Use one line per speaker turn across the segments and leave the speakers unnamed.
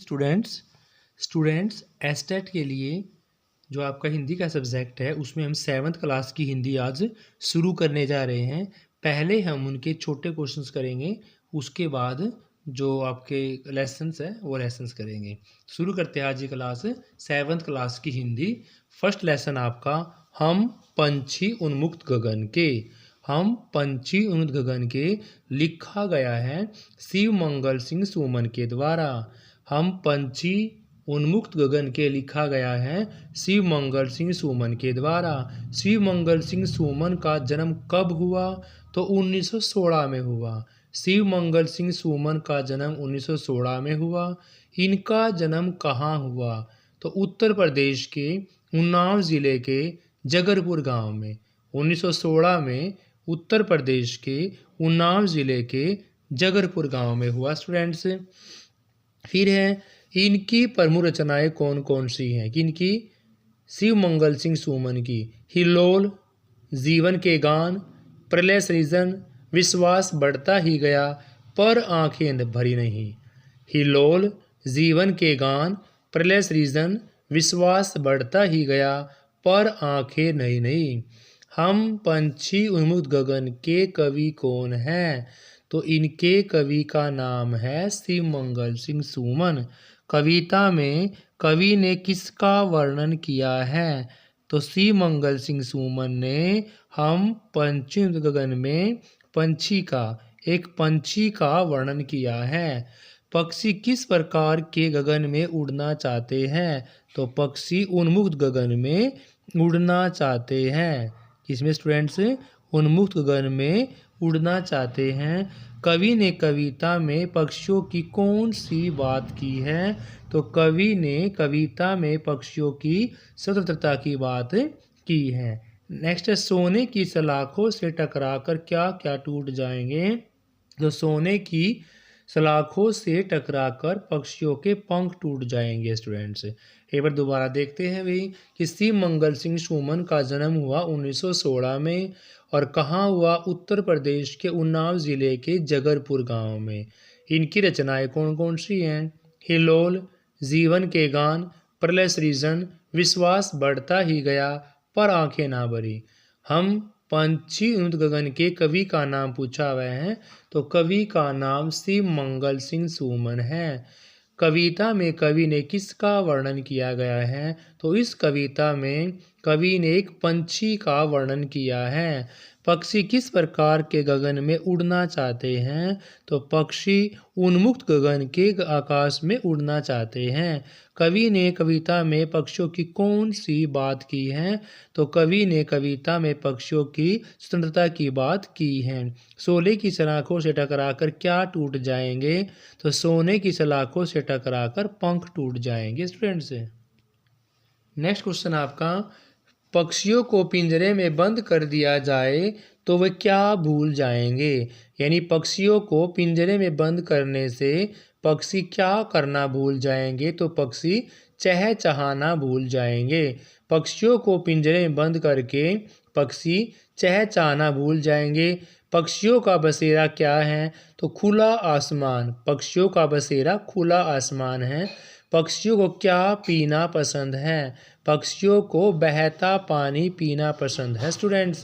Students students estate के लिए जो आपका हिंदी का सब्जेक्ट है उसमें हम 7th क्लास की हिंदी आज शुरू करने जा रहे हैं। पहले हम उनके छोटे क्वेश्चंस करेंगे, उसके बाद जो आपके लेसन्स हैं वो लेसन्स करेंगे। शुरू करते हैं आज ये क्लास 7th क्लास की हिंदी। फर्स्ट लेसन आपका हम पंछी उन्मुक्त गगन के। हम पंछी उन्मुक्त गगन के लिखा गया है शिव मंगल सिंह सुमन के द्वारा। हम पंछी उन्मुक्त गगन के लिखा गया है शिव मंगल सिंह सुमन के द्वारा। शिव मंगल सिंह सुमन का जन्म कब हुआ? तो 1916 में हुआ। शिव मंगल सिंह सुमन का जन्म 1916 में हुआ। इनका जन्म कहाँ हुआ? तो उत्तर प्रदेश के उन्नाव ज़िले के जगरपुर गांव में। 1916 में उत्तर प्रदेश के उन्नाव ज़िले के जगरपुर गांव में हुआ स्टूडेंट्स। फिर है इनकी प्रमुख रचनाएं कौन कौन सी हैं? किनकी? शिव मंगल सिंह सुमन की। हिलोल, जीवन के गान, प्रलय सृजन, विश्वास बढ़ता ही गया पर आंखें भरी नहीं। हिलोल, जीवन के गान, प्रलय सृजन, विश्वास बढ़ता ही गया पर आंखें नहीं। हम पंछी उन्मुक्त गगन के कवि कौन हैं? तो इनके कवि का नाम है शिव मंगल सिंह सुमन। कविता में कवि ने किसका वर्णन किया है? तो शिव मंगल सिंह सुमन ने हम पंछी उन्मुक्त गगन में एक पंछी का वर्णन किया है। पक्षी किस प्रकार के गगन में उड़ना चाहते हैं? तो पक्षी उन्मुक्त गगन में उड़ना चाहते हैं। इसमें स्टूडेंट्स उन्मुक्त गगन में उड़ना चाहते हैं। कवि ने कविता में पक्षियों की कौन सी बात की है? तो कवि ने कविता में पक्षियों की स्वतंत्रता की बात की है। नेक्स्ट है सोने की सलाखों से टकराकर क्या क्या टूट जाएंगे? तो सोने की सलाखों से टकराकर पक्षियों के पंख टूट जाएंगे स्टूडेंट्स। एक बार दोबारा देखते हैं भाई कि शिव मंगल सिंह सुमन का जन्म हुआ 1916 में और कहाँ हुआ? उत्तर प्रदेश के उन्नाव ज़िले के जगरपुर गांव में। इनकी रचनाएं कौन कौन सी हैं? हिलोल, जीवन के गान, प्रलय सृजन, विश्वास बढ़ता ही गया पर आंखें ना भरी। हम पंछी उन्मुक्त गगन के कवि का नाम पूछा हुआ है, तो कवि का नाम शिव मंगल सिंह सुमन है। कविता में कवि ने किसका वर्णन किया गया है? तो इस कविता में कवि ने एक पंछी का वर्णन किया है। पक्षी किस प्रकार के गगन में उड़ना चाहते हैं? तो पक्षी उन्मुक्त गगन के आकाश में उड़ना चाहते हैं। कवि ने कविता में पक्षियों की कौन सी बात की है? तो कवि ने कविता में पक्षियों की स्वतंत्रता की बात की है। सोने की सलाखों से टकराकर क्या टूट जाएंगे? तो सोने की सलाखों से टकराकर पंख टूट जाएंगे स्टूडेंट्स। नेक्स्ट क्वेश्चन आपका पक्षियों को पिंजरे में बंद कर दिया जाए तो वे क्या भूल जाएंगे? यानी पक्षियों को पिंजरे में बंद करने से पक्षी क्या करना भूल जाएंगे? तो पक्षी चहचहाना भूल जाएंगे। पक्षियों को पिंजरे में बंद करके पक्षी चहचहाना भूल जाएंगे। पक्षियों का बसेरा क्या है? तो खुला आसमान। पक्षियों का बसेरा खुला आसमान है। पक्षियों को क्या पीना पसंद है? पक्षियों को बहता पानी पीना पसंद है स्टूडेंट्स।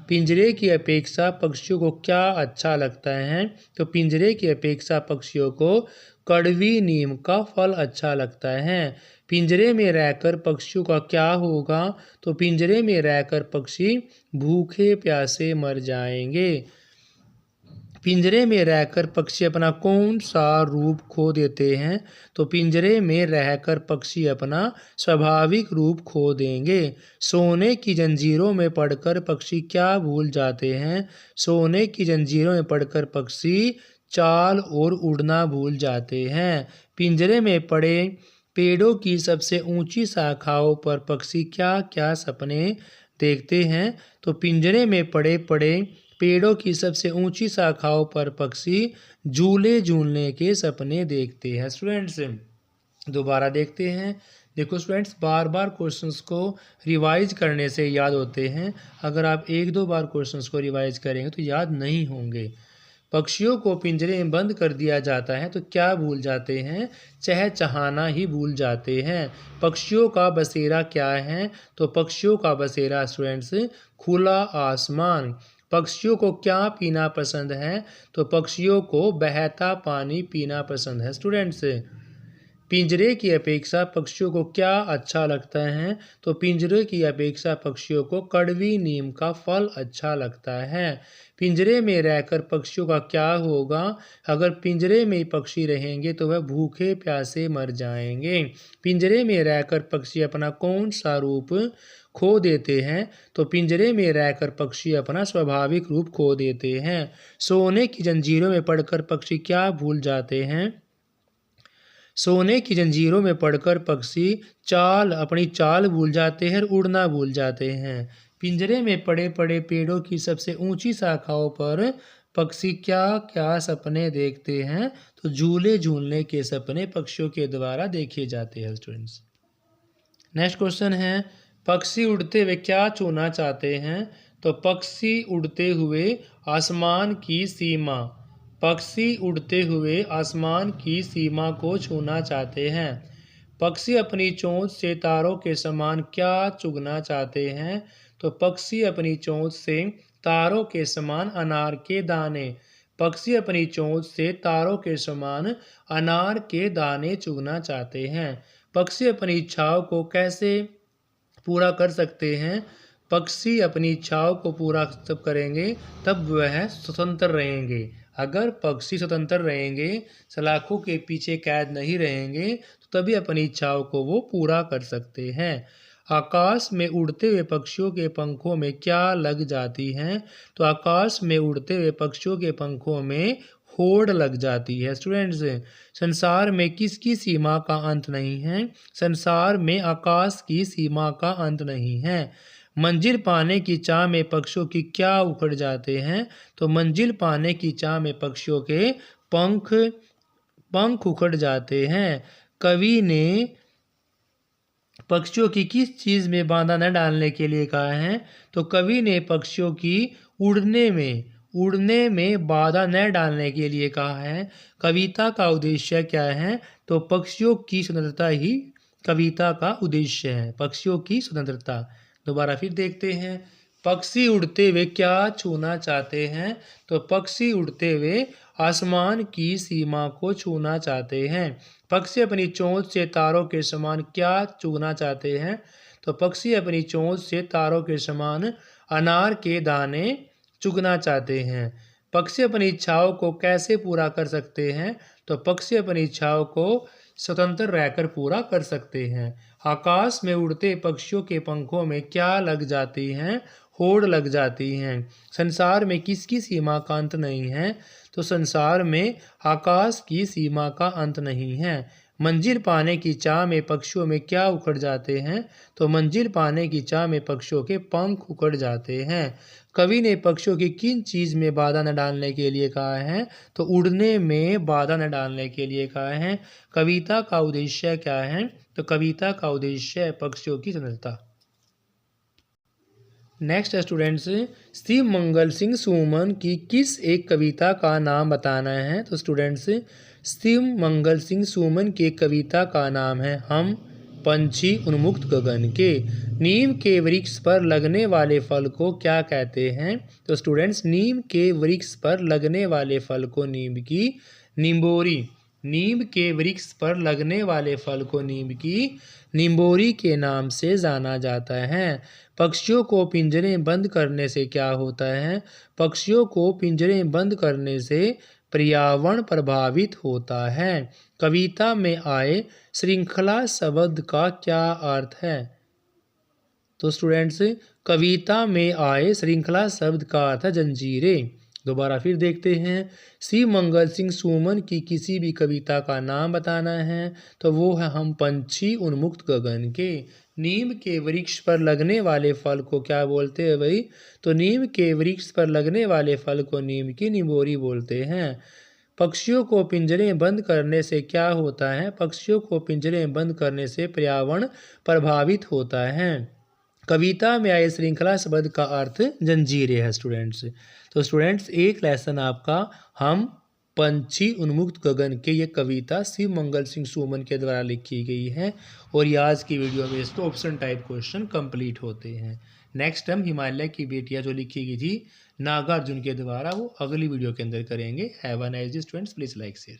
पिंजरे की अपेक्षा पक्षियों को क्या अच्छा लगता है? तो पिंजरे की अपेक्षा पक्षियों को कड़वी नीम का फल अच्छा लगता है। पिंजरे में रहकर पक्षियों का क्या होगा? तो पिंजरे में रहकर पक्षी भूखे प्यासे मर जाएंगे। पिंजरे में रहकर पक्षी अपना कौन सा रूप खो देते हैं? तो पिंजरे में रहकर पक्षी अपना स्वाभाविक रूप खो देंगे। सोने की जंजीरों में पड़कर पक्षी क्या भूल जाते हैं? सोने की जंजीरों में पड़कर पक्षी चाल और उड़ना भूल जाते हैं। पिंजरे में पड़े पेड़ों की सबसे ऊंची शाखाओं पर पक्षी क्या क्या सपने देखते हैं? तो पिंजरे में पड़े पेड़ों की सबसे ऊंची शाखाओं पर पक्षी झूले झूलने के सपने देखते हैं स्टूडेंट्स। दोबारा देखते हैं। देखो स्टूडेंट्स बार बार क्वेश्चंस को रिवाइज करने से याद होते हैं। अगर आप एक दो बार क्वेश्चंस को रिवाइज करेंगे तो याद नहीं होंगे। पक्षियों को पिंजरे में बंद कर दिया जाता है तो क्या भूल जाते हैं? चहचहाना ही भूल जाते हैं। पक्षियों का बसेरा क्या है? तो पक्षियों का बसेरा स्टूडेंट्स खुला आसमान। पक्षियों को क्या पीना पसंद है? तो पक्षियों को बहता पानी पीना पसंद है स्टूडेंट्स। पिंजरे की अपेक्षा पक्षियों को क्या अच्छा लगता है? तो पिंजरे की अपेक्षा पक्षियों को कड़वी नीम का फल अच्छा लगता है। पिंजरे में रहकर पक्षियों का क्या होगा? अगर पिंजरे में पक्षी रहेंगे तो वह भूखे प्यासे मर जाएंगे। पिंजरे में रहकर पक्षी अपना कौन सा रूप खो देते हैं? तो पिंजरे में रहकर पक्षी अपना स्वाभाविक रूप खो देते हैं। सोने की जंजीरों में पड़कर पक्षी क्या भूल जाते हैं? सोने की जंजीरों में पड़कर पक्षी अपनी चाल भूल जाते हैं और उड़ना भूल जाते हैं। पिंजरे में पड़े पड़े पेड़ों की सबसे ऊंची शाखाओं पर पक्षी क्या क्या सपने देखते हैं? तो झूले झूलने के सपने पक्षियों के द्वारा देखे जाते हैं स्टूडेंट्स। नेक्स्ट क्वेश्चन है, पक्षी उड़ते हुए क्या छूना चाहते हैं? तो पक्षी उड़ते हुए आसमान की सीमा। पक्षी उड़ते हुए आसमान की सीमा को छूना चाहते हैं। पक्षी अपनी चोंच से तारों के समान क्या चुगना चाहते हैं? तो पक्षी अपनी चोंच से तारों के समान अनार के दाने। पक्षी अपनी चोंच से तारों के समान अनार के दाने चुगना चाहते हैं। पक्षी अपनी इच्छाओं को कैसे पूरा कर सकते हैं? पक्षी अपनी इच्छाओं को पूरा तब करेंगे तब वह स्वतंत्र रहेंगे। अगर पक्षी स्वतंत्र रहेंगे, सलाखों के पीछे कैद नहीं रहेंगे, तो तभी अपनी इच्छाओं को वो पूरा कर सकते हैं। आकाश में उड़ते हुए पक्षियों के पंखों में क्या लग जाती हैं? तो आकाश में उड़ते हुए पक्षियों के पंखों में होड़ लग जाती है स्टूडेंट्स। संसार में किसकी सीमा का अंत नहीं है? संसार में आकाश की सीमा का अंत नहीं है। मंजिल पाने की चाह में पक्षियों की क्या उखड़ जाते हैं? तो मंजिल पाने की चाह में पक्षियों के पंख उखड़ जाते हैं। कवि ने पक्षियों की किस चीज़ में बाधा न डालने के लिए कहा है? तो कवि ने पक्षियों की उड़ने में बाधा न डालने के लिए कहा है। कविता का उद्देश्य क्या है? तो पक्षियों की स्वतंत्रता ही कविता का उद्देश्य है। पक्षियों की स्वतंत्रता। दोबारा फिर देखते हैं, पक्षी उड़ते हुए क्या छूना चाहते हैं? तो पक्षी उड़ते हुए आसमान की सीमा को छूना चाहते हैं। पक्षी अपनी चोंच से तारों के समान क्या चुगना चाहते हैं? तो पक्षी अपनी चोंच से तारों के समान अनार के दाने चुगना चाहते हैं। पक्षी अपनी इच्छाओं को कैसे पूरा कर सकते हैं? तो पक्षी अपनी इच्छाओं को स्वतंत्र रहकर पूरा कर सकते हैं। आकाश में उड़ते पक्षियों के पंखों में क्या लग जाती हैं? होड़ लग जाती हैं। संसार में किसकी सीमा का अंत नहीं है? तो संसार में आकाश की सीमा का अंत नहीं है। मंजिल पाने की चाह में पक्षियों में क्या उखड़ जाते हैं? तो मंजिल पाने की चाह में पक्षियों के पंख उखड़ जाते हैं। कवि ने पक्षियों की किन चीज़ में बाधा न डालने के लिए कहा है? तो उड़ने में बाधा न डालने के लिए कहा है। कविता का उद्देश्य क्या है? तो कविता का उद्देश्य है पक्षियों की स्वतंत्रता। नेक्स्ट स्टूडेंट्स, शिव मंगल सिंह सुमन की किस एक कविता का नाम बताना है? तो स्टूडेंट्स, शिव मंगल सिंह सुमन की कविता का नाम है हम पंछी उन्मुक्त गगन के। नीम के वृक्ष पर लगने वाले फल को क्या कहते हैं? तो स्टूडेंट्स, नीम के वृक्ष पर लगने वाले फल को नीम की निम्बोरी। नीम के वृक्ष पर लगने वाले फल को नीम की निम्बोरी के नाम से जाना जाता है। पक्षियों को पिंजरे में बंद करने से क्या होता है? पक्षियों को पिंजरे में बंद करने से पर्यावरण प्रभावित होता है। कविता में आए श्रृंखला शब्द का क्या अर्थ है? तो स्टूडेंट्स, कविता में आए श्रृंखला शब्द का अर्थ है जंजीरें। दोबारा फिर देखते हैं, शिव मंगल सिंह सुमन की किसी भी कविता का नाम बताना है, तो वो है हम पंछी उन्मुक्त गगन के। नीम के वृक्ष पर लगने वाले फल को क्या बोलते हैं भाई? तो नीम के वृक्ष पर लगने वाले फल को नीम की निम्बोरी बोलते हैं। पक्षियों को पिंजरे में बंद करने से क्या होता है? पक्षियों को पिंजरे में बंद करने से पर्यावरण प्रभावित होता है। कविता में आए श्रृंखला शब्द का अर्थ जंजीरें है स्टूडेंट्स। तो स्टूडेंट्स एक लेसन आपका हम पंछी उन्मुक्त गगन के ये कविता शिव मंगल सिंह सुमन के द्वारा लिखी गई है और ये आज की वीडियो में इसको ऑप्शन टाइप क्वेश्चन कंप्लीट होते हैं। नेक्स्ट हम हिमालय की बेटियां जो लिखी गई थी नागार्जुन के द्वारा वो अगली वीडियो के अंदर करेंगे। Have a nice day students, please like share.